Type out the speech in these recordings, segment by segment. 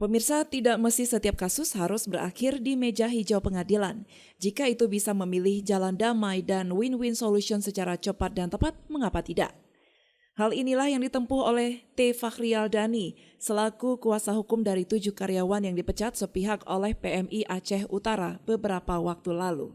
Pemirsa, tidak mesti setiap kasus harus berakhir di meja hijau pengadilan. Jika itu bisa memilih jalan damai dan win-win solution secara cepat dan tepat, mengapa tidak? Hal inilah yang ditempuh oleh T. Fakhrialdani selaku kuasa hukum dari 7 karyawan yang dipecat sepihak oleh PMI Aceh Utara beberapa waktu lalu.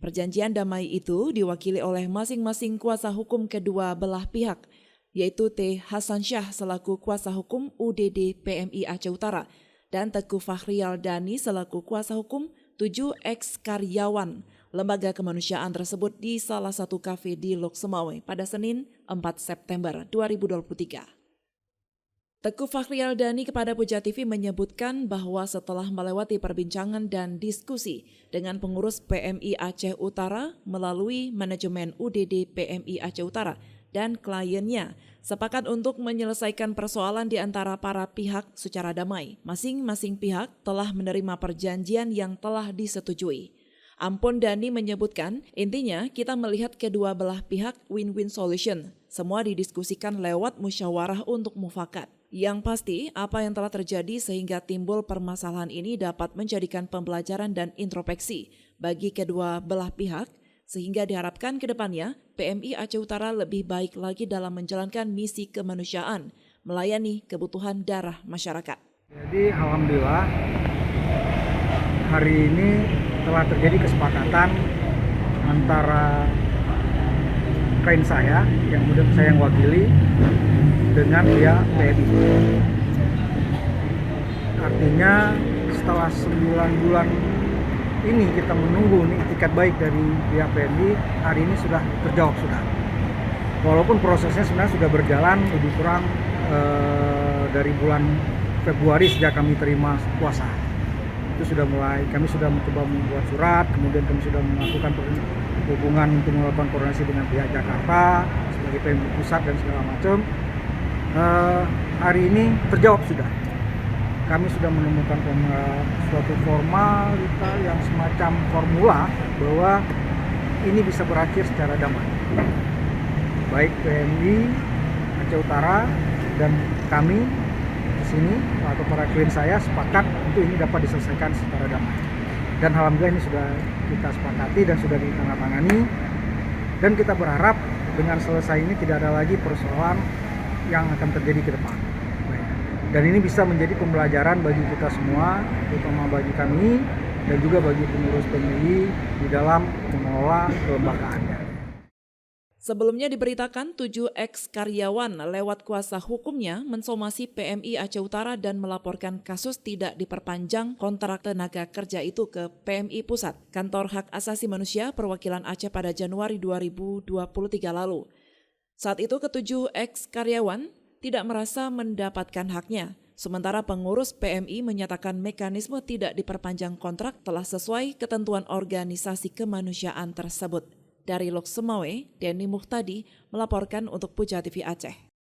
Perjanjian damai itu diwakili oleh masing-masing kuasa hukum kedua belah pihak, yaitu T. Hasan Syah selaku kuasa hukum UDD PMI Aceh Utara dan Teguh Fakhrialdani selaku kuasa hukum 7 ex-karyawan lembaga kemanusiaan tersebut di salah satu kafe di Lok Semawe pada Senin 4 September 2023. Teguh Fakhrialdani kepada Puja TV menyebutkan bahwa setelah melewati perbincangan dan diskusi dengan pengurus PMI Aceh Utara melalui manajemen UDD PMI Aceh Utara dan kliennya, sepakat untuk menyelesaikan persoalan di antara para pihak secara damai. Masing-masing pihak telah menerima perjanjian yang telah disetujui. Ampun Dani menyebutkan, intinya kita melihat kedua belah pihak win-win solution. Semua didiskusikan lewat musyawarah untuk mufakat. Yang pasti, apa yang telah terjadi sehingga timbul permasalahan ini dapat menjadikan pembelajaran dan introspeksi bagi kedua belah pihak, sehingga diharapkan ke depannya PMI Aceh Utara lebih baik lagi dalam menjalankan misi kemanusiaan, melayani kebutuhan darah masyarakat. Jadi alhamdulillah hari ini telah terjadi kesepakatan antara klien saya yang kemudian saya yang wakili dengan pihak PMI. Artinya setelah 9 bulan ini kita menunggu nih itikat baik dari pihak PMI, hari ini sudah terjawab sudah. Walaupun prosesnya sebenarnya sudah berjalan lebih kurang dari bulan Februari sejak kami terima kuasa. Itu sudah mulai, kami sudah mencoba membuat surat, kemudian kami sudah melakukan hubungan untuk melakukan koordinasi dengan pihak Jakarta sebagai PMI pusat dan segala macam. Hari ini terjawab sudah. Kami sudah menemukan suatu formalita yang semacam formula bahwa ini bisa berakhir secara damai. Baik PMI Aceh Utara dan kami di sini atau para klien saya sepakat untuk ini dapat diselesaikan secara damai. Dan alhamdulillah ini sudah kita sepakati dan sudah ditandatangani. Dan kita berharap dengan selesai ini tidak ada lagi persoalan yang akan terjadi ke depan. Dan ini bisa menjadi pembelajaran bagi kita semua, terutama bagi kami dan juga bagi pengurus PMI di dalam mengelola kelembagaannya. Sebelumnya diberitakan 7 ex-karyawan lewat kuasa hukumnya mensomasi PMI Aceh Utara dan melaporkan kasus tidak diperpanjang kontrak tenaga kerja itu ke PMI Pusat, Kantor Hak Asasi Manusia Perwakilan Aceh pada Januari 2023 lalu. Saat itu ke-7 ex-karyawan tidak merasa mendapatkan haknya, sementara pengurus PMI menyatakan mekanisme tidak diperpanjang kontrak telah sesuai ketentuan organisasi kemanusiaan tersebut. Dari Lok Semawe, Denny Muhtadi melaporkan untuk Puja TV Aceh.